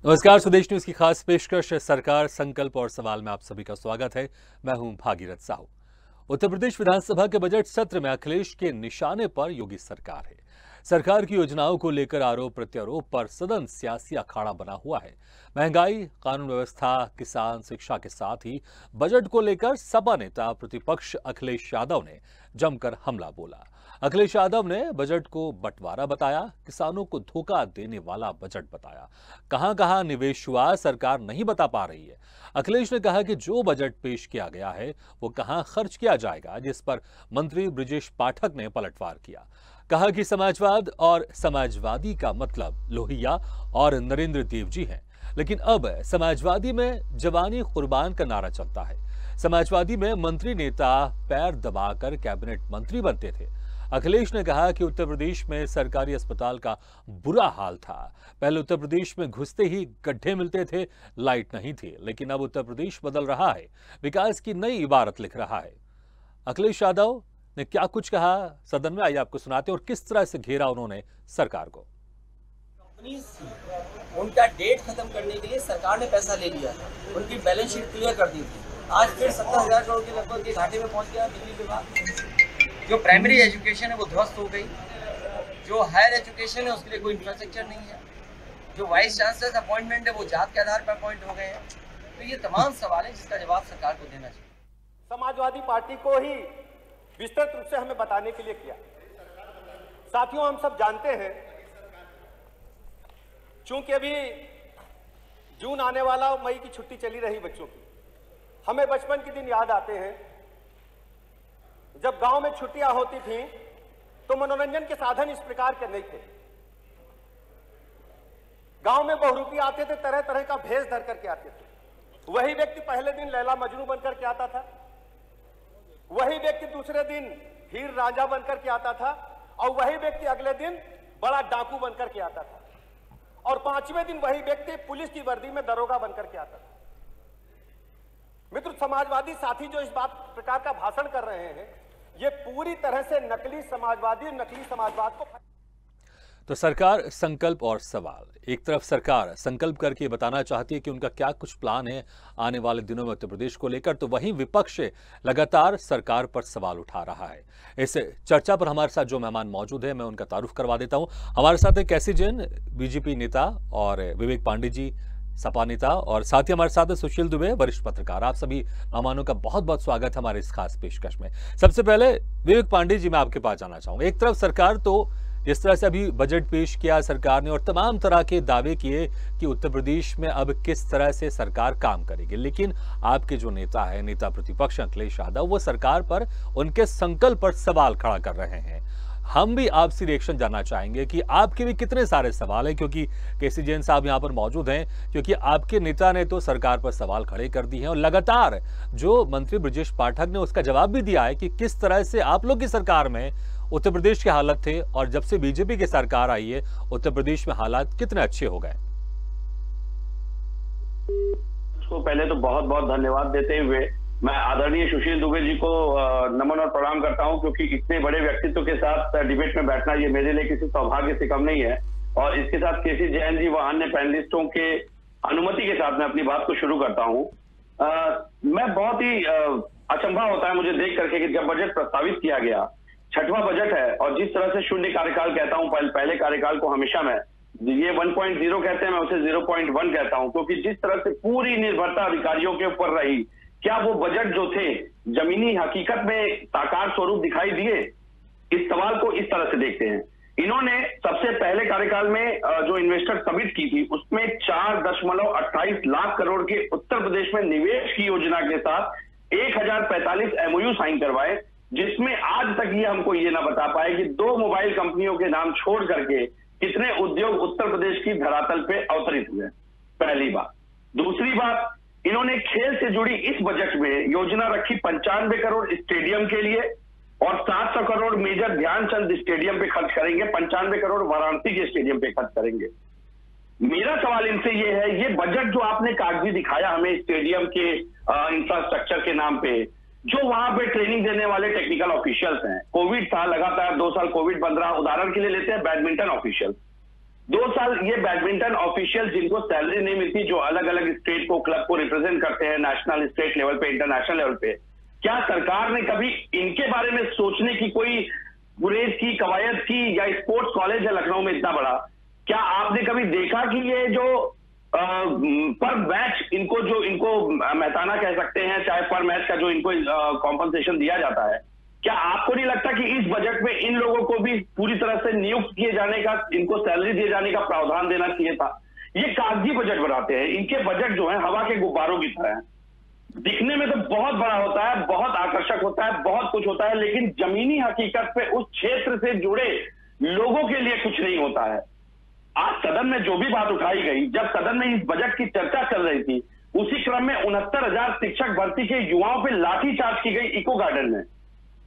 नमस्कार, स्वदेश न्यूज की खास पेशकश सरकार संकल्प और सवाल में आप सभी का स्वागत है। मैं हूं भागीरथ साहू। उत्तर प्रदेश विधानसभा के बजट सत्र में अखिलेश के निशाने पर योगी सरकार है। सरकार की योजनाओं को लेकर आरोप प्रत्यारोप पर सदन सियासी अखाड़ा बना हुआ है। महंगाई, कानून व्यवस्था, किसान, शिक्षा के साथ ही बजट को लेकर सपा नेता प्रतिपक्ष अखिलेश यादव ने जमकर हमला बोला। अखिलेश यादव ने बजट को बंटवारा बताया, किसानों को धोखा देने वाला बजट बताया। कहां कहां निवेश हुआ सरकार नहीं बता पा रही है। अखिलेश ने कहा कि जो बजट पेश किया गया है वो कहां खर्च किया जाएगा, जिस पर मंत्री बृजेश पाठक ने पलटवार किया। कहा कि समाजवाद और समाजवादी का मतलब लोहिया और नरेंद्र देव जी हैं, लेकिन अब समाजवादी में जवानी कुर्बान का नारा चलता है। समाजवादी में मंत्री नेता पैर दबाकर कैबिनेट मंत्री बनते थे। अखिलेश ने कहा कि उत्तर प्रदेश में सरकारी अस्पताल का बुरा हाल था। पहले उत्तर प्रदेश में घुसते ही गड्ढे मिलते थे, लाइट नहीं थी, लेकिन अब उत्तर प्रदेश बदल रहा है, विकास की नई इबारत लिख रहा है। अखिलेश यादव ने क्या कुछ कहा सदन में, आइए आपको सुनाते हैं, और किस तरह से घेरा उन्होंने सरकार को। उनका डेट खत्म करने के लिए सरकार ने पैसा ले लिया, उनकी बैलेंस शीट क्लियर कर दी थी। आज फिर 70,000 करोड़ के लगभग के घाटे में पहुंच गया बिजली विभाग। जो प्राइमरी एजुकेशन है वो ध्वस्त हो गई, जो हायर एजुकेशन है उसके लिए कोई इंफ्रास्ट्रक्चर नहीं है, जो वाइस चांसलर अपॉइंटमेंट है वो जात के आधार पर अपॉइंट हो गए हैं। तो ये तमाम सवाल है जिसका जवाब सरकार को देना चाहिए। समाजवादी पार्टी को ही विस्तृत रूप से हमें बताने के लिए किया। साथियों, हम सब जानते हैं, चूंकि अभी जून आने वाला, मई की छुट्टी चली रही बच्चों की, हमें बचपन के दिन याद आते हैं जब गांव में छुट्टियां होती थीं तो मनोरंजन के साधन इस प्रकार के नहीं थे। गांव में बहुरूपी आते थे, तरह तरह का भेष धर करके आते थे। वही व्यक्ति पहले दिन लैला मजनू बनकर के आता था, वही व्यक्ति दूसरे दिन हीर रांझा बनकर के आता था, और वही व्यक्ति अगले दिन बड़ा डाकू बनकर के आता था, और पांचवें दिन वही व्यक्ति पुलिस की वर्दी में दरोगा बनकर के आता था। मित्र, समाजवादी साथी जो इस बात प्रकार का भाषण कर रहे हैं, ये पूरी तरह से नकली समाजवादी, नकली समाजवाद को। तो सरकार संकल्प और सवाल, एक तरफ सरकार संकल्प करके बताना चाहती है कि उनका क्या कुछ प्लान है आने वाले दिनों में उत्तर प्रदेश को लेकर, तो वहीं विपक्ष लगातार सरकार पर सवाल उठा रहा है। इस चर्चा पर हमारे साथ जो मेहमान मौजूद है, मैं उनका तारुफ करवा देता हूं। हमारे साथ है कैसी जैन, बीजेपी नेता, और विवेक पांडे जी, सपा नेता, और साथ ही हमारे साथ है सुशील दुबे, वरिष्ठ पत्रकार। आप सभी मेहमानों का बहुत बहुत स्वागत है हमारे इस खास पेशकश में। सबसे पहले विवेक पांडे जी, मैं आपके पास जाना चाहूंगा। एक तरफ सरकार तो जिस तरह से अभी बजट पेश किया सरकार ने और तमाम तरह के दावे किए कि उत्तर प्रदेश में अब किस तरह से सरकार काम करेगी, लेकिन आपके जो नेता है, नेता प्रतिपक्ष अखिलेश यादव, वो सरकार पर, उनके संकल्प पर सवाल खड़ा कर रहे हैं। हम भी आपसे रिएक्शन जानना चाहेंगे कि आपके भी कितने सारे सवाल हैं, क्योंकि केसी जैन साहब यहां पर मौजूद हैं, क्योंकि आपके नेता ने तो सरकार पर सवाल खड़े कर दिए हैं, और लगातार जो मंत्री बृजेश पाठक ने उसका जवाब भी दिया है कि किस तरह से आप लोग की सरकार में उत्तर प्रदेश के हालत थे, और जब से बीजेपी की सरकार आई है उत्तर प्रदेश में हालात कितने अच्छे हो गए। उसको पहले तो बहुत बहुत धन्यवाद देते हुए मैं आदरणीय सुशील दुबे जी को नमन और प्रणाम करता हूं, क्योंकि इतने बड़े व्यक्तित्व के साथ डिबेट में बैठना ये मेरे लिए किसी सौभाग्य से कम नहीं है। और इसके साथ केसी जैन जी व अन्य पैनलिस्टों के अनुमति के साथ मैं अपनी बात को शुरू करता हूं। मैं बहुत ही अचंभा होता है मुझे देख करके कि जब बजट प्रस्तावित किया गया, छठवां बजट है, और जिस तरह से शून्य कार्यकाल कहता हूं, पहले कार्यकाल को हमेशा मैं ये 1.0 कहते हैं, मैं उसे 0.1 कहता हूं, क्योंकि जिस तरह से पूरी निर्भरता अधिकारियों के ऊपर रही, क्या वो बजट जो थे जमीनी हकीकत में साकार स्वरूप दिखाई दिए? इस सवाल को इस तरह से देखते हैं। इन्होंने सबसे पहले कार्यकाल में जो इन्वेस्टर समिट की थी, उसमें 4.28 लाख करोड़ के उत्तर प्रदेश में निवेश की योजना के साथ 1045 MOU साइन करवाए, जिसमें आज तक ये हमको ये ना बता पाए कि 2 मोबाइल कंपनियों के नाम छोड़ करके कितने उद्योग उत्तर प्रदेश की धरातल पे अवतरित हुए। पहली बात। दूसरी बात, इन्होंने खेल से जुड़ी इस बजट में योजना रखी 95 करोड़ स्टेडियम के लिए, और 700 करोड़ मेजर ध्यानचंद स्टेडियम पे खर्च करेंगे, 95 करोड़ वाराणसी के स्टेडियम पे खर्च करेंगे। मेरा सवाल इनसे ये है, ये बजट जो आपने कागजी दिखाया हमें स्टेडियम के इंफ्रास्ट्रक्चर के नाम पे, जो वहां पे ट्रेनिंग देने वाले टेक्निकल ऑफिशियल्स हैं, कोविड था, लगातार 2 साल कोविड बंद रहा, उदाहरण के लिए लेते हैं बैडमिंटन ऑफिशियल। 2 साल ये बैडमिंटन ऑफिशियल जिनको सैलरी नहीं मिलती, जो अलग अलग स्टेट को, क्लब को रिप्रेजेंट करते हैं नेशनल, स्टेट लेवल पे, इंटरनेशनल लेवल पे, क्या सरकार ने कभी इनके बारे में सोचने की कोई गुरेज की, कवायद की? या स्पोर्ट्स कॉलेज है लखनऊ में इतना बड़ा, क्या आपने कभी देखा कि ये जो पर मैच इनको मेहताना कह सकते हैं, चाहे पर मैच का जो इनको कॉम्पनसेशन दिया जाता है, क्या आपको नहीं लगता कि इस बजट में इन लोगों को भी पूरी तरह से नियुक्त किए जाने का, इनको सैलरी दिए जाने का प्रावधान देना चाहिए था? ये कागजी बजट बनाते हैं, इनके बजट जो है हवा के गुब्बारों की तरह है। दिखने में तो बहुत बड़ा होता है, बहुत आकर्षक होता है, बहुत कुछ होता है, लेकिन जमीनी हकीकत पे उस क्षेत्र से जुड़े लोगों के लिए कुछ नहीं होता है। आज सदन में जो भी बात उठाई गई, जब सदन में इस बजट की चर्चा चल रही थी, उसी क्रम में 69,000 शिक्षक भर्ती के युवाओं पे लाठीचार्ज की गई इको गार्डन में।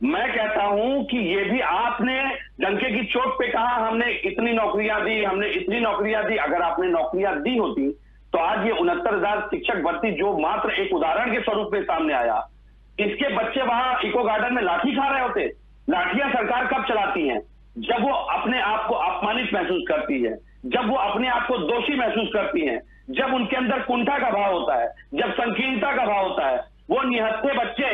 मैं कहता हूं कि ये भी आपने डंके की चोट पे कहा हमने इतनी नौकरियां दी, हमने इतनी नौकरियां दी। अगर आपने नौकरियां दी होती तो आज ये 69,000 शिक्षक भर्ती जो मात्र एक उदाहरण के स्वरूप में सामने आया, इसके बच्चे वहां इको गार्डन में लाठी खा रहे होते। लाठियां सरकार कब चलाती हैं? जब वो अपने आप को अपमानित महसूस करती है, जब वो अपने आप को दोषी महसूस करती हैं, जब उनके अंदर कुंठा का भाव होता है, जब संकीर्णता का भाव होता है। वो निहत्थे बच्चे,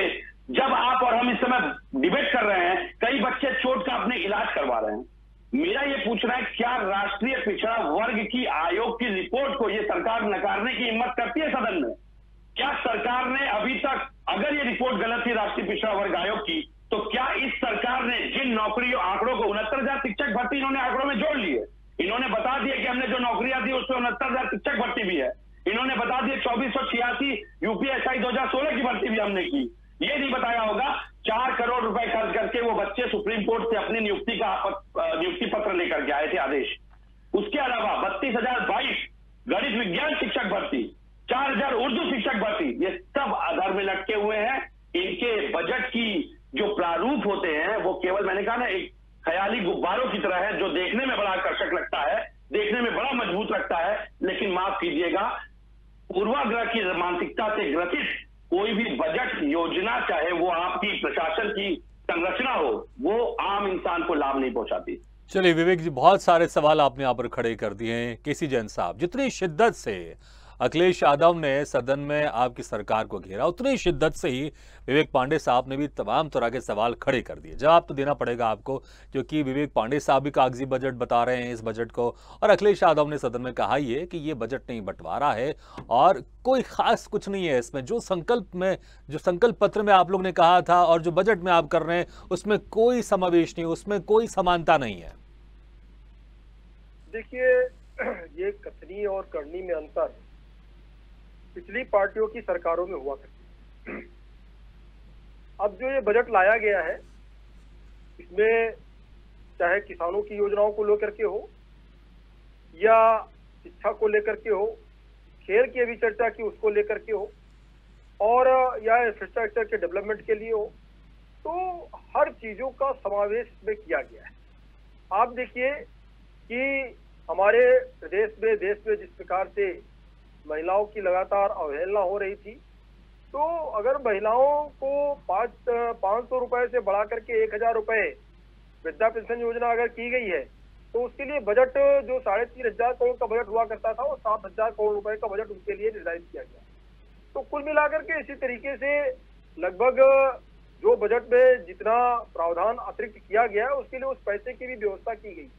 जब आप और हम इस समय डिबेट कर रहे हैं, कई बच्चे चोट का अपने इलाज करवा रहे हैं। मेरा ये पूछना है, क्या राष्ट्रीय पिछड़ा वर्ग की आयोग की रिपोर्ट को ये सरकार नकारने की हिम्मत करती है सदन में? क्या सरकार ने अभी तक, अगर ये रिपोर्ट गलत थी राष्ट्रीय पिछड़ा वर्ग आयोग की, तो क्या इस सरकार ने जिन नौकरियों आंकड़ों को 69,000 शिक्षक भर्ती इन्होंने आंकड़ों में जोड़ लिए, इन्होंने बता दिया कि हमने जो नौकरियां दी उसमें 69,000 शिक्षक भर्ती भी है, इन्होंने बता दिया 2486 यूपीएसआई 2016 की भर्ती भी हमने की। ये नहीं बताया होगा 4 करोड़ रुपए खर्च करके वो बच्चे सुप्रीम कोर्ट से अपनी नियुक्ति पत्र लेकर के आए थे, आदेश। उसके अलावा 32,022 गणित विज्ञान शिक्षक भर्ती, 4,000 उर्दू शिक्षक भर्ती, ये सब आधार में लटके हुए हैं। इनके बजट की जो प्रारूप होते हैं वो केवल, मैंने कहा ना, एक ख्याली गुब्बारों की तरह है, जो देखने में बड़ा आकर्षक लगता है, देखने में बड़ा मजबूत लगता है, लेकिन माफ कीजिएगा, पूर्वाग्रह की मानसिकता से ग्रसित कोई भी बजट योजना, चाहे वो आपकी प्रशासन की संरचना हो, वो आम इंसान को लाभ नहीं पहुंचाती। चलिए विवेक जी, बहुत सारे सवाल आपने यहाँ पर खड़े कर दिए हैं। केसी जैन साहब, जितनी शिद्दत से अखिलेश यादव ने सदन में आपकी सरकार को घेरा, उतनी शिद्दत से ही विवेक पांडे साहब ने भी तमाम तरह के सवाल खड़े कर दिए। जवाब तो देना पड़ेगा आपको, क्योंकि विवेक पांडे साहब भी कागजी बजट बता रहे हैं इस बजट को, और अखिलेश यादव ने सदन में कहा ही है कि ये बजट नहीं, बंटवारा है और कोई खास कुछ नहीं है इसमें। जो संकल्प पत्र में आप लोग ने कहा था और जो बजट में आप कर रहे हैं, उसमें कोई समावेश नहीं, उसमें कोई समानता नहीं है। देखिए, ये कथनी और करनी में अंतर पिछली पार्टियों की सरकारों में हुआ करती है। अब जो ये बजट लाया गया है, इसमें चाहे किसानों की योजनाओं को लेकर के हो या शिक्षा को लेकर के हो, खेल की अभी चर्चा की उसको लेकर के हो, और या इंफ्रास्ट्रक्चर के डेवलपमेंट के लिए हो, तो हर चीजों का समावेश में किया गया है। आप देखिए कि हमारे देश में जिस प्रकार से महिलाओं की लगातार अवहेलना हो रही थी, तो अगर महिलाओं को 500 रुपए से बढ़ा करके 1,000 रुपए वृद्धा पेंशन योजना अगर की गई है, तो उसके लिए बजट जो 3,500 करोड़ का बजट हुआ करता था, वो 7,000 करोड़ रुपए का बजट उनके लिए निर्धारित किया गया। तो कुल मिलाकर के इसी तरीके से लगभग जो बजट में जितना प्रावधान अतिरिक्त किया गया है, उसके लिए उस पैसे की भी व्यवस्था की गई।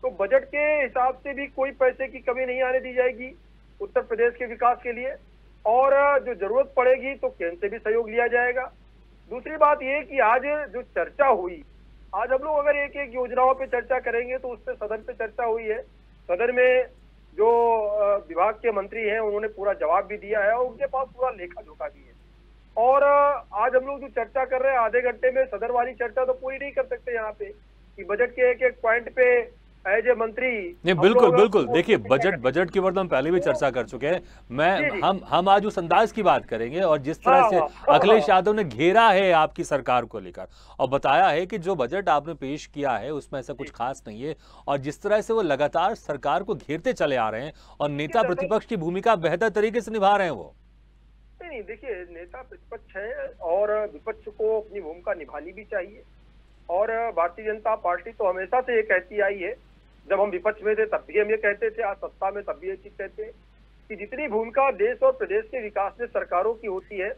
तो बजट के हिसाब से भी कोई पैसे की कमी नहीं आने दी जाएगी उत्तर प्रदेश के विकास के लिए, और जो जरूरत पड़ेगी तो केंद्र से भी सहयोग लिया जाएगा। दूसरी बात ये कि आज जो चर्चा हुई, आज हम लोग अगर एक एक योजनाओं पे चर्चा करेंगे तो उससे सदन पे चर्चा हुई है। सदन में जो विभाग के मंत्री हैं उन्होंने पूरा जवाब भी दिया है और उनके पास पूरा लेखा जोखा भी है। और आज हम लोग जो चर्चा कर रहे हैं, आधे घंटे में सदन वाली चर्चा तो पूरी नहीं कर सकते यहाँ पे, कि बजट के एक एक पॉइंट पे एज ए मंत्री नहीं, बिल्कुल देखिए, बजट की वर्तमान पहले भी चर्चा कर चुके हैं। हम आज उस अंदाज की बात करेंगे, और जिस तरह से अखिलेश यादव ने घेरा है आपकी सरकार को लेकर और बताया है कि जो बजट आपने पेश किया है उसमें ऐसा कुछ खास नहीं है, और जिस तरह से वो लगातार सरकार को घेरते चले आ रहे हैं और नेता प्रतिपक्ष की भूमिका बेहतर तरीके से निभा रहे हैं वो। नहीं, देखिए, नेता प्रतिपक्ष है और विपक्ष को अपनी भूमिका निभानी भी चाहिए, और भारतीय जनता पार्टी तो हमेशा से ये कहती आई है जब हम विपक्ष में थे तब भी हम ये कहते थे, आज सत्ता में तब भी ये चीज कहते हैं कि जितनी भूमिका देश और प्रदेश के विकास में सरकारों की होती है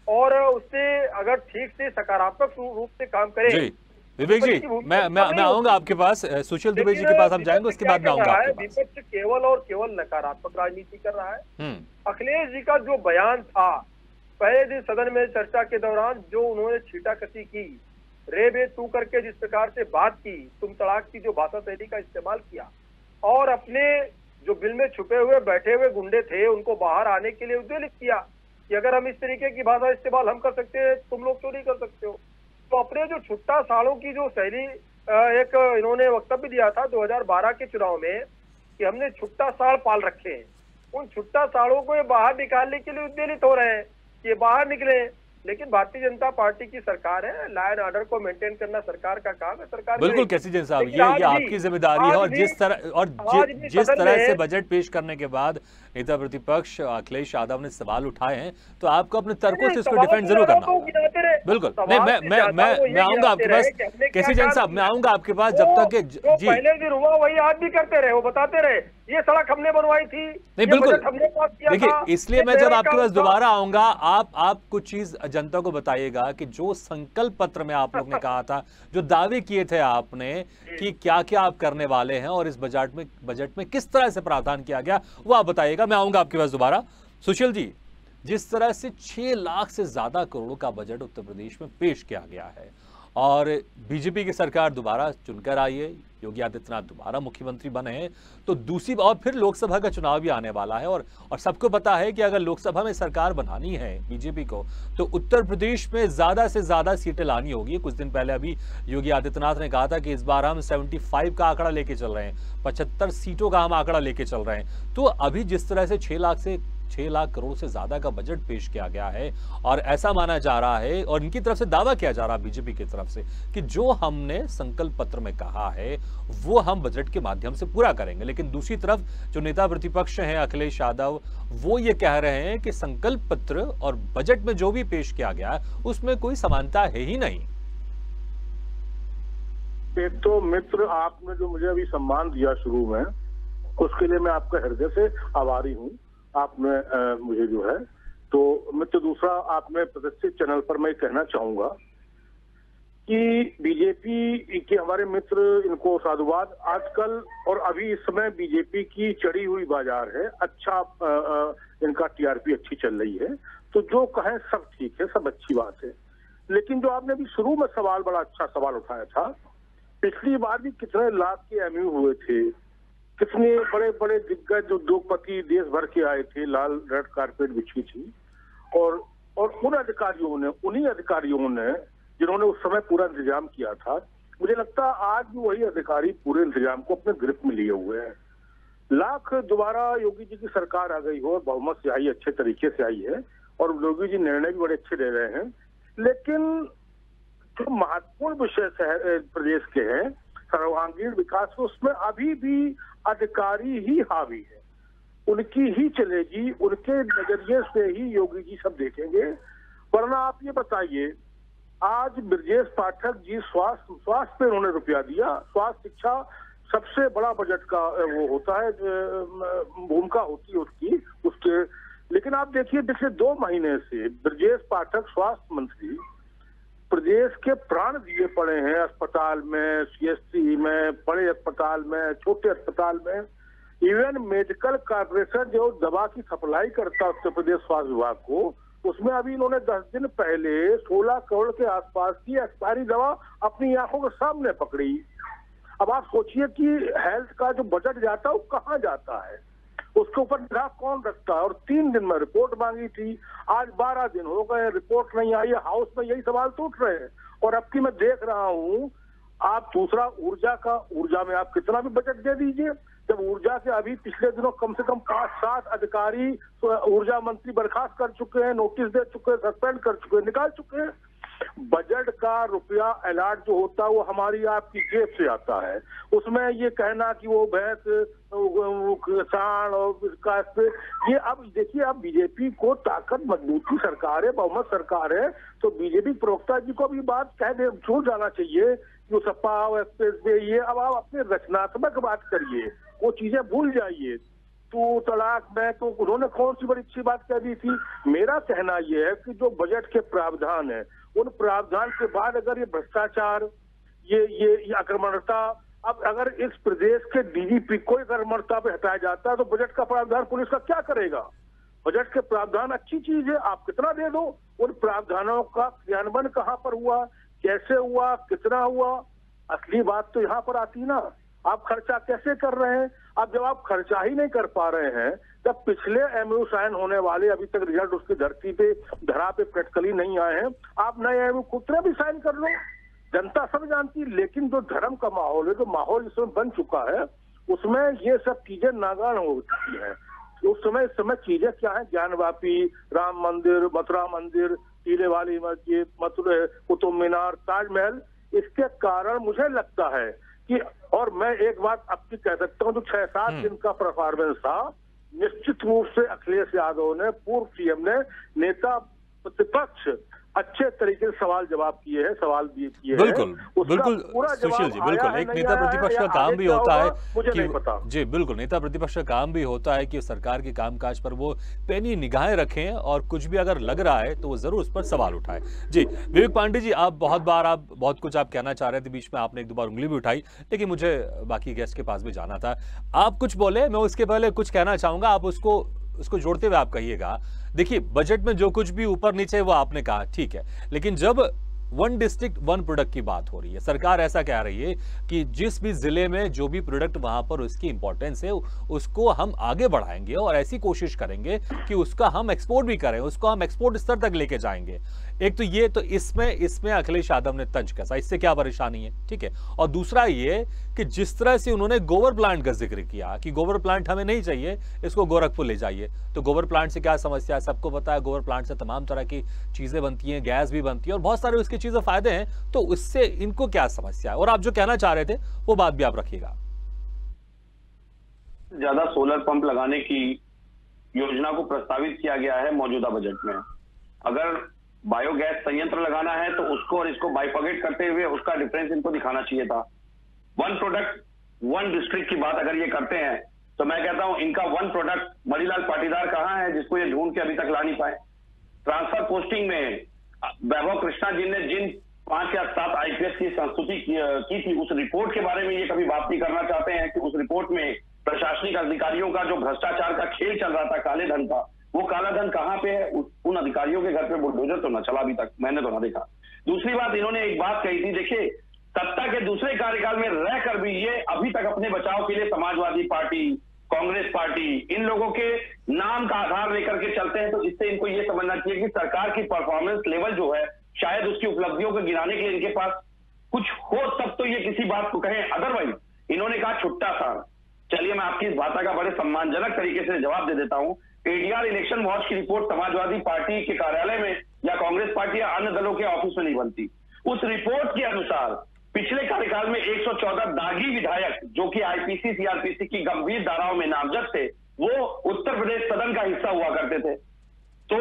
और उससे अगर ठीक से सकारात्मक रूप से काम करें। विवेक जी, मैं आऊंगा आपके पास, सुशील दुबे जी के पास हम जाएंगे, उसके बाद मैं आऊंगा आपके पास। विपक्ष केवल और केवल नकारात्मक राजनीति कर रहा है। अखिलेश जी का जो बयान था पहले दिन सदन में चर्चा के दौरान, जो उन्होंने छीटाकशी की, रे बे तू करके जिस प्रकार से बात की, तुम तड़ाक की जो भाषा शैली का इस्तेमाल किया और अपने जो बिल में छुपे हुए बैठे हुए गुंडे थे उनको बाहर आने के लिए उद्वेलित किया कि अगर हम इस तरीके की भाषा इस्तेमाल हम कर सकते हैं, तुम लोग क्यों नहीं कर सकते हो। तो अपने जो छुट्टा सालों की जो शैली एक इन्होंने वक्तव्य दिया था 2012 के चुनाव में कि हमने छुट्टा साड़ पाल रखे हैं, उन छुट्टा साड़ों को ये बाहर निकालने के लिए उद्वेलित हो रहे हैं कि ये बाहर निकले। लेकिन भारतीय जनता पार्टी की सरकार है, लॉ एंड ऑर्डर को मेंटेन करना सरकार का काम है। सरकार बिल्कुल कैसीजन साहब, ये आपकी जिम्मेदारी है। और जिस तरह से बजट पेश करने के बाद नेता प्रतिपक्ष अखिलेश यादव ने सवाल उठाए हैं, तो आपको अपने तर्कों से इसको डिफेंड जरूर करना होगा। बिल्कुल, मैं आऊंगा आपके पास, कैसीजन साहब मैं आऊंगा आपके पास। जब तक जी पहले दिन हुआ वही आज भी करते रहे, वो बताते रहे ये सड़क हमने बनवाई थी, नहीं बिल्कुल देखिए, इसलिए मैं जब आपके पास दोबारा आऊंगा, आप कुछ चीज जनता को बताइएगा कि जो संकल्प पत्र में आप लोग ने कहा था, जो दावे किए थे आपने कि क्या क्या आप करने वाले हैं और इस बजट में किस तरह से प्रावधान किया गया, वो आप बताइएगा। मैं आऊंगा आपके पास दोबारा। सुशील जी, जिस तरह से 6 लाख से ज्यादा करोड़ों का बजट उत्तर प्रदेश में पेश किया गया है और बीजेपी की सरकार दोबारा चुनकर आई है, योगी आदित्यनाथ दोबारा मुख्यमंत्री बने हैं, तो दूसरी और फिर लोकसभा का चुनाव भी आने वाला है और सबको पता है कि अगर लोकसभा में सरकार बनानी है बीजेपी को, तो उत्तर प्रदेश में ज्यादा से ज्यादा सीटें लानी होगी। कुछ दिन पहले अभी योगी आदित्यनाथ ने कहा था कि इस बार हम 75 का आंकड़ा लेके चल रहे हैं, 75 सीटों का हम आंकड़ा लेके चल रहे हैं। तो अभी जिस तरह से 6 लाख करोड़ से ज्यादा का बजट पेश किया गया है और ऐसा माना जा रहा है और इनकी तरफ से दावा किया जा रहा है बीजेपी की तरफ से कि जो हमने संकल्प पत्र में कहा है वो हम बजट के माध्यम से पूरा करेंगे, लेकिन दूसरी तरफ जो नेता प्रतिपक्ष हैं अखिलेश यादव, वो ये कह रहे हैं कि संकल्प पत्र और बजट में जो भी पेश किया गया है उसमें कोई समानता है ही नहीं। एक तो मित्र, आपने जो मुझे अभी सम्मान दिया शुरू में, उसके लिए मैं आपका हृदय से आभारी हूँ। आपने मुझे जो है तो मित्र, दूसरा आपने प्रतिष्ठित चैनल पर मैं कहना चाहूंगा कि बीजेपी के हमारे मित्र, इनको साधुवाद। आजकल और अभी इस समय बीजेपी की चढ़ी हुई बाजार है, अच्छा इनका टीआरपी अच्छी चल रही है, तो जो कहें सब ठीक है, सब अच्छी बात है। लेकिन जो आपने अभी शुरू में सवाल, बड़ा अच्छा सवाल उठाया था, पिछली बार भी कितने लाख के एमयू हुए थे, कितने बड़े बड़े दिग्गज उद्योगपति देश भर के आए थे, लाल रेड कारपेट बिछी थी और उन्हीं अधिकारियों ने जिन्होंने उस समय पूरा इंतजाम किया था, मुझे लगता है आज भी वही अधिकारी पूरे इंतजाम को अपने ग्रिप में लिए हुए हैं। लाख दोबारा योगी जी की सरकार आ गई हो, बहुमत से आई, अच्छे तरीके से आई है और योगी जी निर्णय भी बड़े अच्छे ले रहे हैं, लेकिन जो महत्वपूर्ण विषय प्रदेश के हैं, सर्वांगीण विकास, उसमें अभी भी अधिकारी ही हावी है, उनकी ही चलेगी, उनके नजरिए से ही योगी जी सब देखेंगे। वरना आप ये बताइए, आज ब्रजेश पाठक जी स्वास्थ्य पे उन्होंने रुपया दिया, स्वास्थ्य शिक्षा सबसे बड़ा बजट का वो होता है, भूमिका होती है उसके। लेकिन आप देखिए, पिछले 2 महीने से ब्रजेश पाठक स्वास्थ्य मंत्री प्रदेश के प्राण दिए पड़े हैं, अस्पताल में, सीएससी में, बड़े अस्पताल में, छोटे अस्पताल में। इवन मेडिकल कॉर्पोरेशन जो दवा की सप्लाई करता है उत्तर प्रदेश स्वास्थ्य विभाग को, उसमें अभी इन्होंने 10 दिन पहले 16 करोड़ के आसपास की एक्सपायरी दवा अपनी आंखों के सामने पकड़ी। अब आप सोचिए कि हेल्थ का जो बजट जाता है वो कहाँ जाता है, उसके ऊपर निगाह कौन रखता है। और 3 दिन में रिपोर्ट मांगी थी, आज 12 दिन हो गए, रिपोर्ट नहीं आई। हाउस में यही सवाल तो उठ रहे हैं। और अब की मैं देख रहा हूँ, आप दूसरा ऊर्जा में आप कितना भी बजट दे दीजिए, जब ऊर्जा के अभी पिछले दिनों कम से कम 5-7 अधिकारी ऊर्जा मंत्री बर्खास्त कर चुके हैं, नोटिस दे चुके हैं, सस्पेंड कर चुके हैं, निकाल चुके हैं। बजट का रुपया अलॉट जो होता है वो हमारी आपकी जेब से आता है। उसमें ये कहना कि वो भैंस किसान और ये, अब देखिए, अब बीजेपी को ताकत मजबूती सरकार है, बहुमत सरकार है, तो बीजेपी प्रवक्ता जी को भी बात कह दे, छूट जाना चाहिए कि सपा एक्सप्रेस वे ये, अब आप अपने रचनात्मक बात करिए, वो चीजें भूल जाइए। तो तलाक में तो उन्होंने कौन सी बड़ी अच्छी बात कह दी थी। मेरा कहना यह है कि जो बजट के प्रावधान है, उन प्रावधान के बाद अगर ये भ्रष्टाचार, ये आक्रमणता, अब अगर इस प्रदेश के डीजीपी को आक्रमणता पे हटाया जाता है तो बजट का प्रावधान पुलिस का क्या करेगा। बजट के प्रावधान अच्छी चीज है, आप कितना दे दो, उन प्रावधानों का क्रियान्वयन कहां पर हुआ, कैसे हुआ, कितना हुआ, असली बात तो यहाँ पर आती ना। आप खर्चा कैसे कर रहे हैं। अब जब आप खर्चा ही नहीं कर पा रहे हैं, जब पिछले एमओयू साइन होने वाले अभी तक रिजल्ट उसकी धरा पे प्रैक्टिकली नहीं आए हैं, आप नए एमओयू खुद भी साइन कर लो। जनता सब जानती, लेकिन जो धर्म का माहौल है, जो माहौल इसमें बन चुका है, उसमें ये सब चीजें नागान हो चुकी है। उस समय इस समय चीजें क्या है, ज्ञानवापी, राम मंदिर, मथुरा मंदिर, टीले वाली मस्जिद, मथुरा, कुतुब मीनार, ताजमहल, इसके कारण मुझे लगता है कि, और मैं एक बात आपकी कह सकता हूँ, जो 6-7 दिन का परफॉर्मेंस था, निश्चित रूप से अखिलेश यादव ने, पूर्व सीएम ने, नेता प्रतिपक्ष अच्छे तरीके से सवाल जवाब किए हैं, सवाल भी किए हैं। बिल्कुल सुशील जी, बिल्कुल एक नेता प्रतिपक्ष का काम भी होता है मुझे नहीं पता जी, बिल्कुल नेता प्रतिपक्ष का काम भी होता है कि सरकार के कामकाज पर वो पैनी निगाहें रखें और कुछ भी अगर लग रहा है तो वो जरूर उस पर सवाल उठाए। जी विवेक पांडे जी, आप बहुत कुछ आप कहना चाह रहे थे, बीच में आपने 1-2 बार उंगली भी उठाई, लेकिन मुझे बाकी गेस्ट के पास भी जाना था। आप कुछ बोले, मैं उसके पहले कुछ कहना चाहूंगा, आप उसको जोड़ते हुए आप कहिएगा। देखिए बजट में जो कुछ भी ऊपर नीचे वो आपने कहा ठीक है, लेकिन जब 1 डिस्ट्रिक्ट 1 प्रोडक्ट की बात हो रही है, सरकार ऐसा कह रही है कि जिस भी जिले में जो भी प्रोडक्ट वहां पर उसकी इंपॉर्टेंस है उसको हम आगे बढ़ाएंगे और ऐसी कोशिश करेंगे कि उसका हम एक्सपोर्ट भी करें, उसको हम एक्सपोर्ट स्तर तक लेके जाएंगे। एक तो ये, तो इसमें अखिलेश यादव ने तंज कसा, इससे क्या परेशानी है, ठीक है। और दूसरा ये कि जिस तरह से उन्होंने गोबर प्लांट का जिक्र किया कि गोबर प्लांट हमें नहीं चाहिए, इसको गोरखपुर ले जाइए, तो गोबर प्लांट से क्या समस्या है, सबको पता है गोबर प्लांट से तमाम तरह की चीजें बनती हैं, गैस भी बनती है और बहुत सारे उसकी चीजें फायदे हैं, तो उससे इनको क्या समस्या है। और आप जो कहना चाह रहे थे वो बात भी आप रखिएगा। ज्यादा सोलर पंप लगाने की योजना को प्रस्तावित किया गया है मौजूदा बजट में। अगर बायोगैस संयंत्र लगाना है तो उसको और इसको बाइफर्केट करते हुए उसका डिफरेंस इनको दिखाना चाहिए था। 1 प्रोडक्ट 1 डिस्ट्रिक्ट की बात अगर ये करते हैं तो मैं कहता हूं इनका 1 प्रोडक्ट मणिलाल पाटीदार कहां है जिसको ये ढूंढ के अभी तक ला नहीं पाए। ट्रांसफर पोस्टिंग में वैभव कृष्णा जी ने जिन 5 या 7 आईपीएस की संस्तुति की थी, उस रिपोर्ट के बारे में ये कभी बात नहीं करना चाहते हैं कि उस रिपोर्ट में प्रशासनिक अधिकारियों का जो भ्रष्टाचार का खेल चल रहा था, काले धन का, वो काला धन कहां पे है। उन अधिकारियों के घर पे बुलडोजर तो ना चला अभी तक, मैंने तो ना देखा। दूसरी बात, इन्होंने एक बात कही थी, देखिए सत्ता के दूसरे कार्यकाल में रहकर भी ये अभी तक अपने बचाव के लिए समाजवादी पार्टी, कांग्रेस पार्टी, इन लोगों के नाम का आधार लेकर के चलते हैं। तो इससे इनको ये समझना चाहिए कि सरकार की परफॉर्मेंस लेवल जो है, शायद उसकी उपलब्धियों को गिनाने के लिए इनके पास कुछ हो तब तो ये किसी बात को कहें। अदरवाइज इन्होंने कहा छुट्टा सा। चलिए मैं आपकी इस बात का बड़े सम्मानजनक तरीके से जवाब दे देता हूं। एडीआर इलेक्शन वॉच की रिपोर्ट समाजवादी पार्टी के कार्यालय में या कांग्रेस पार्टी या अन्य दलों के ऑफिस में नहीं बनती। उस रिपोर्ट के अनुसार पिछले कार्यकाल में 114 दागी विधायक जो कि आईपीसी सीआरपीसी की गंभीर धाराओं में नामजद थे, वो उत्तर प्रदेश सदन का हिस्सा हुआ करते थे। तो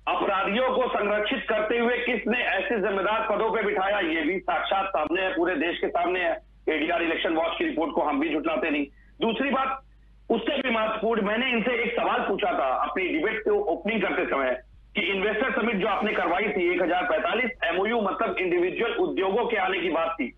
अपराधियों को संरक्षित करते हुए किसने ऐसे जिम्मेदार पदों पर बिठाया, ये भी साक्षात सामने है, पूरे देश के सामने है। एडीआर इलेक्शन वॉच की रिपोर्ट को हम भी झुटलाते नहीं। दूसरी बात, उससे भी महत्वपूर्ण, मैंने इनसे एक सवाल पूछा था अपनी डिबेट को ओपनिंग करते समय कि इन्वेस्टर समिट जो आपने करवाई थी 1045 एमओयू, मतलब इंडिविजुअल उद्योगों के आने की बात थी,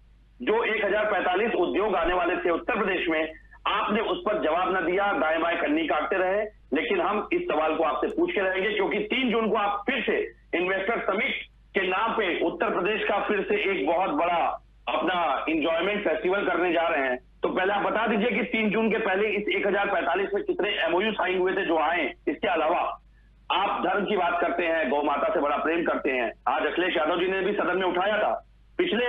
जो 1045 उद्योग आने वाले थे उत्तर प्रदेश में, आपने उस पर जवाब न दिया, दाएं बाएं कन्नी काटते रहे। लेकिन हम इस सवाल को आपसे पूछ के रहेंगे क्योंकि 3 जून को आप फिर से इन्वेस्टर समिट के नाम पे उत्तर प्रदेश का फिर से एक बहुत बड़ा अपना इंजॉयमेंट फेस्टिवल करने जा रहे हैं। तो पहले आप बता दीजिए कि 3 जून के पहले इस 1045 में कितने एमओयू साइन हुए थे जो आए। इसके अलावा आप धर्म की बात करते हैं, गौ माता से बड़ा प्रेम करते हैं। आज अखिलेश यादव जी ने भी सदन में उठाया था, पिछले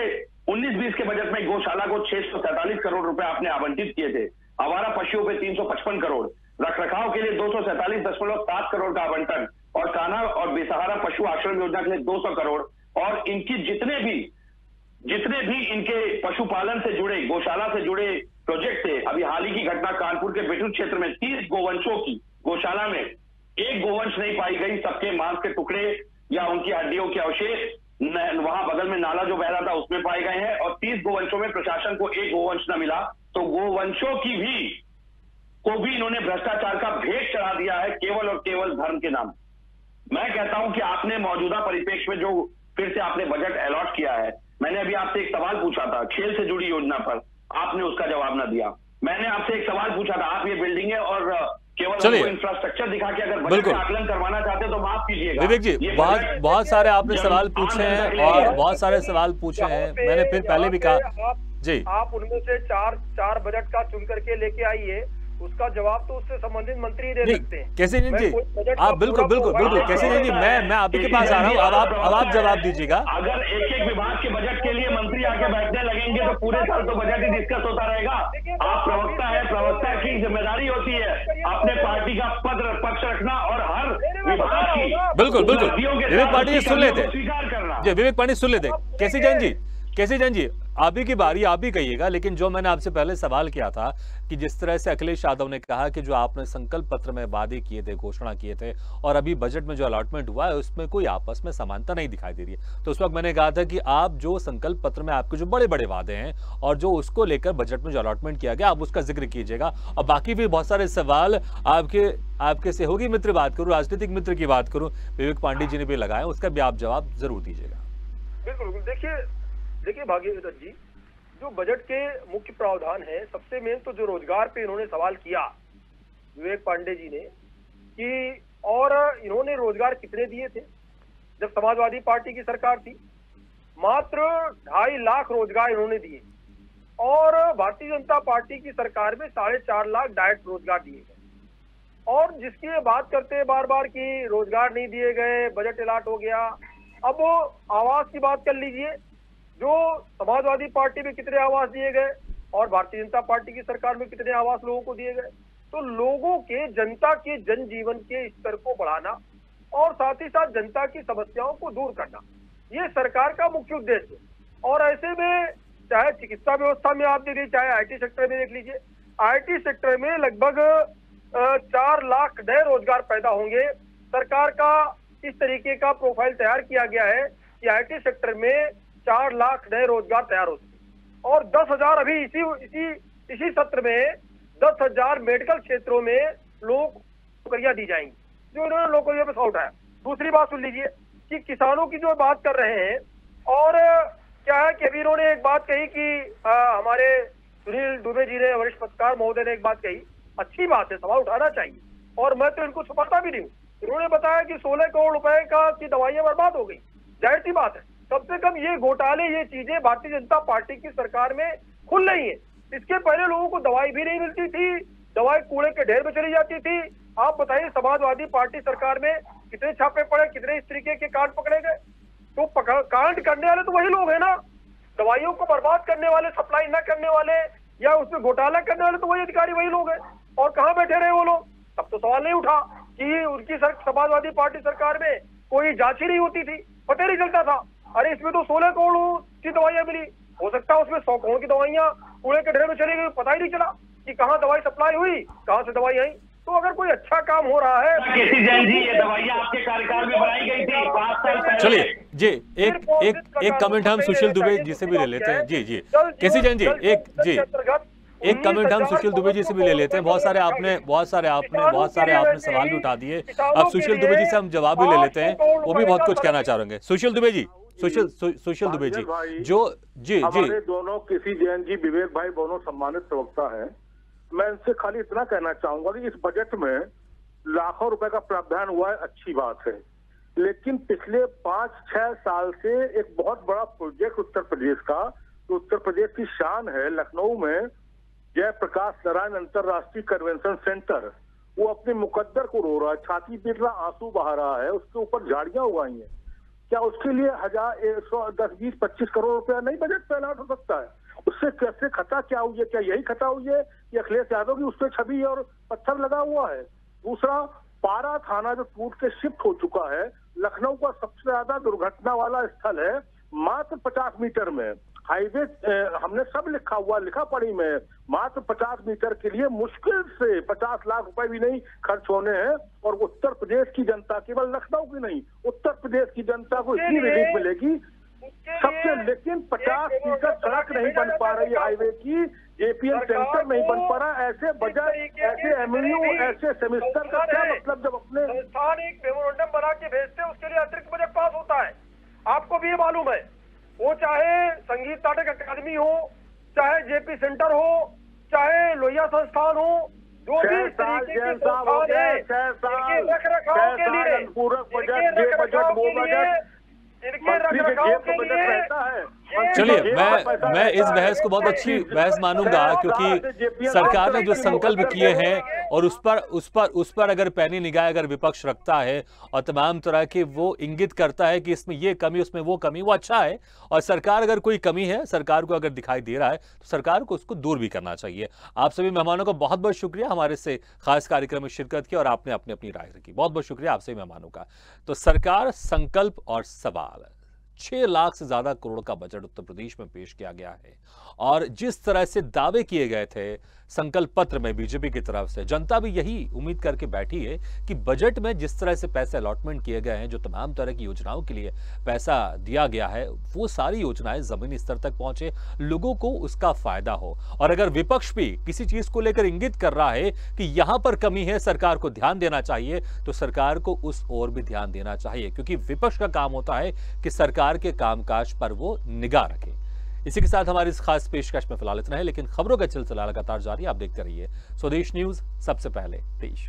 19-20 के बजट में गौशाला को 647 करोड़ रुपए आपने आवंटित किए थे, आवारा पशुओं पे 355 करोड़, रखरखाव के लिए 247.7 करोड़ का आवंटन, और कान्हा और बेसहारा पशु आश्रम योजना के लिए 200 करोड़, और इनकी जितने भी इनके पशुपालन से जुड़े, गौशाला से जुड़े प्रोजेक्ट थे। अभी हाल ही की घटना कानपुर के बेटूल क्षेत्र में 30 गोवंशों की गौशाला में एक गोवंश नहीं पाई गई, सबके मांस के टुकड़े या उनकी हड्डियों के अवशेष वहां बगल में नाला जो बह रहा था उसमें पाए गए हैं, और 30 गोवंशों में प्रशासन को एक गोवंश न मिला। तो गोवंशों की भी इन्होंने भ्रष्टाचार का भेंट चढ़ा दिया है, केवल और केवल धर्म के नाम। मैं कहता हूं कि आपने मौजूदा परिप्रेक्ष्य में जो फिर से आपने बजट अलॉट किया है, मैंने अभी आपसे एक सवाल पूछा था खेल से जुड़ी योजना पर, आपने उसका जवाब ना दिया। मैंने आपसे एक सवाल पूछा था, आप ये बिल्डिंगें और केवल इंफ्रास्ट्रक्चर दिखा के अगर बजट का आकलन करवाना चाहते हो तो माफ कीजिएगा। विवेक जी, बहुत सारे आपने सवाल पूछे हैं और बहुत सारे सवाल पूछे हैं, मैंने फिर पहले भी कहा जी, आप उनमें से चार बजट का चुन करके लेके आइए, उसका जवाब तो उससे संबंधित मंत्री दे सकते हैं। कैसे जी, आप बिल्कुल कैसे जी, मैं आपके के पास आ रहा हूँ, अब आप जवाब दीजिएगा। अगर एक विभाग के बजट के लिए मंत्री आके बैठने लगेंगे तो पूरे साल तो बजट ही डिस्कस होता रहेगा। आप प्रवक्ता है, प्रवक्ता की जिम्मेदारी होती है अपने पार्टी का पक्ष रखना और हर विभाग की बिल्कुल विवेक पांडे सुन लेते स्वीकार करना। जी विवेक पांडे सुन लेते। कैसी जैन जी, आप ही की बारी, आप ही कहिएगा। लेकिन जो मैंने आपसे पहले सवाल किया था कि जिस तरह से अखिलेश यादव ने कहा कि जो आपने संकल्प पत्र में वादे किए थे, घोषणा किए थे, और अभी बजट में जो अलॉटमेंट हुआ है उसमें कोई आपस में समानता नहीं दिखाई दे रही है, तो उस वक्त मैंने कहा था कि आप जो संकल्प पत्र में आपके जो बड़े बड़े वादे हैं और जो उसको लेकर बजट में जो अलॉटमेंट किया गया, आप उसका जिक्र कीजिएगा। और बाकी भी बहुत सारे सवाल आपके सहयोगी मित्र बात करूं, राजनीतिक मित्र की बात करूं, विवेक पांडे जी ने भी लगाया, उसका भी आप जवाब जरूर दीजिएगा। बिल्कुल, देखिए भागीरथ जी, जो बजट के मुख्य प्रावधान है, सबसे मेन तो जो रोजगार पे इन्होंने सवाल किया विवेक पांडे जी ने कि और इन्होंने रोजगार कितने दिए थे जब समाजवादी पार्टी की सरकार थी? मात्र 2.5 लाख रोजगार इन्होंने दिए, और भारतीय जनता पार्टी की सरकार में 4.5 लाख डायरेक्ट रोजगार दिए गए। और जिसकी बात करते हैं बार बार कि रोजगार नहीं दिए गए, बजट अलॉट हो गया। अब आवास की बात कर लीजिए, जो समाजवादी पार्टी में कितने आवास दिए गए और भारतीय जनता पार्टी की सरकार में कितने आवास लोगों को दिए गए। तो लोगों के, जनता के जनजीवन के स्तर को बढ़ाना और साथ ही साथ जनता की समस्याओं को दूर करना, ये सरकार का मुख्य उद्देश्य है। और ऐसे में चाहे चिकित्सा व्यवस्था में आप देखिए, चाहे आईटी सेक्टर में देख लीजिए, आईटी सेक्टर में लगभग 4 लाख नए रोजगार पैदा होंगे। सरकार का इस तरीके का प्रोफाइल तैयार किया गया है कि आईटी सेक्टर में 4 लाख नए रोजगार तैयार होते हैं, और 10,000 अभी इसी सत्र में 10,000 मेडिकल क्षेत्रों में नौकरियां दी जाएंगी, जो इन्होंने नौकरियों पर उठाया। दूसरी बात सुन लीजिए कि किसानों की जो बात कर रहे हैं, और क्या है कि अभी इन्होंने एक बात कही कि हमारे सुनील दुबे जी ने, वरिष्ठ पत्रकार महोदय ने एक बात कही, अच्छी बात है, सवाल उठाना चाहिए, और मैं तो इनको छुपाता भी नहीं हूँ। इन्होंने बताया कि 16 करोड़ रुपए की दवाइयां बर्बाद हो गई। जाहिर सी बात है, कम से कम ये घोटाले, ये चीजें भारतीय जनता पार्टी की सरकार में खुल रही है। इसके पहले लोगों को दवाई भी नहीं मिलती थी, दवाई कूड़े के ढेर में चली जाती थी। आप बताइए, समाजवादी पार्टी सरकार में कितने छापे पड़े, कितने इस तरीके के कांड पकड़े गए? तो कांड करने वाले तो वही लोग हैं ना, दवाइयों को बर्बाद करने वाले, सप्लाई न करने वाले या उसमें घोटाला करने वाले तो वही अधिकारी, वही लोग हैं। और कहाँ बैठे रहे वो लोग? तब तो सवाल नहीं उठा कि उनकी समाजवादी पार्टी सरकार में कोई जांच ही नहीं होती थी, पता नहीं चलता था। अरे इसमें तो 16 करोड़ की दवाइयां मिली, हो सकता है उसमें 100 करोड़ की दवाइयां कूड़े के ढेर में चली गई, पता ही नहीं चला कि कहाँ दवाई सप्लाई हुई, कहाँ से दवाई आई। तो अगर कोई अच्छा काम हो रहा है, केसी जैन जी, ये दवाइयां आपके कार्यकाल में बनाई गई थी 5 साल पहले। चलिए जी, एक कमेंट हम सुशील दुबे जी से भी ले लेते हैं। जी केसी जैन जी, एक कमेंट हम सुशील दुबे जी से भी ले लेते हैं। बहुत सारे आपने सवाल भी उठा दिए। अब सुशील दुबे जी से हम जवाब भी ले लेते हैं, वो भी बहुत कुछ कहना चाहेंगे। सुशील दुबे जी, सुशील दुबे जी, जो जी हमारे दोनों केसी जैन जी, विवेक भाई दोनों सम्मानित प्रवक्ता हैं। मैं इनसे खाली इतना कहना चाहूंगा कि इस बजट में लाखों रुपए का प्रावधान हुआ है, अच्छी बात है, लेकिन पिछले 5-6 साल से एक बहुत बड़ा प्रोजेक्ट उत्तर प्रदेश का, तो उत्तर प्रदेश की शान है, लखनऊ में जयप्रकाश नारायण अंतरराष्ट्रीय कन्वेंशन सेंटर, वो अपने मुकद्दर को रो रहा है, छाती पीट रहा, आंसू बहा रहा है, उसके ऊपर झाड़ियां उगाई हैं। क्या उसके लिए 10-20-25 करोड़ रुपया नहीं बजट पे अलॉट हो सकता है? उससे कैसे खता क्या हुई है? क्या यही खता हुई है कि अखिलेश यादव की उस पर छवि और पत्थर लगा हुआ है? दूसरा, पारा थाना जो टूट के शिफ्ट हो चुका है, लखनऊ का सबसे ज्यादा दुर्घटना वाला स्थल है, मात्र 50 मीटर में हाईवे हमने सब लिखा पड़ी में, मात्र 50 मीटर के लिए मुश्किल से 50 लाख रुपए भी नहीं खर्च होने हैं। और उत्तर प्रदेश की जनता, केवल लखनऊ की नहीं, उत्तर प्रदेश की जनता को इतनी रिलीफ मिलेगी सबसे। लेकिन 50% सड़क नहीं बन पा रही हाईवे की, जेपीएल सेंटर नहीं बन पा रहा। ऐसे बजट, ऐसे एमओयू, ऐसे सेमेस्टर का क्या मतलब जब अपने संस्थान एक मेमोरेंडम बना के भेजते हैं, उसके लिए अतिरिक्त बजट पास होता है। आपको भी ये मालूम है, वो चाहे संगीत नाटक अकादमी हो, चाहे जेपी सेंटर हो, चाहे लोहिया संस्थान हो, जो भी तरीके के संस्थान है, इनके रख रखाव के लिए, चलिए मैं इस बहस को बहुत अच्छी बहस मानूंगा, क्योंकि सरकार ने जो संकल्प किए हैं और उस पर अगर पैनी निगाह अगर विपक्ष रखता है और तमाम तरह के वो इंगित करता है कि इसमें ये कमी, उसमें वो कमी, वो अच्छा है। और सरकार अगर कोई कमी है, सरकार को अगर दिखाई दे रहा है, तो सरकार को उसको दूर भी करना चाहिए। आप सभी मेहमानों का बहुत बहुत शुक्रिया हमारे से खास कार्यक्रम में शिरकत की और आपने अपनी अपनी राय रखी। बहुत बहुत शुक्रिया आप सभी मेहमानों का। तो सरकार, संकल्प और सवाल, 6 लाख से ज्यादा करोड़ का बजट उत्तर प्रदेश में पेश किया गया है। और जिस तरह से दावे किए गए थे संकल्प पत्र में बीजेपी की तरफ से, जनता भी यही उम्मीद करके बैठी है कि बजट में जिस तरह से पैसे अलॉटमेंट किए गए हैं, जो तमाम तरह की योजनाओं के लिए पैसा दिया गया है, वो सारी योजनाएं जमीनी स्तर तक पहुंचे, लोगों को उसका फायदा हो। और अगर विपक्ष भी किसी चीज को लेकर इंगित कर रहा है कि यहां पर कमी है, सरकार को ध्यान देना चाहिए, तो सरकार को उस ओर भी ध्यान देना चाहिए, क्योंकि विपक्ष का काम होता है कि सरकार के कामकाज पर वो निगाह रखे। इसी के साथ हमारी इस खास पेशकश में फिलहाल इतना है, लेकिन खबरों का सिलसिला लगातार जारी। आप देखते रहिए स्वदेश न्यूज, सबसे पहले देश।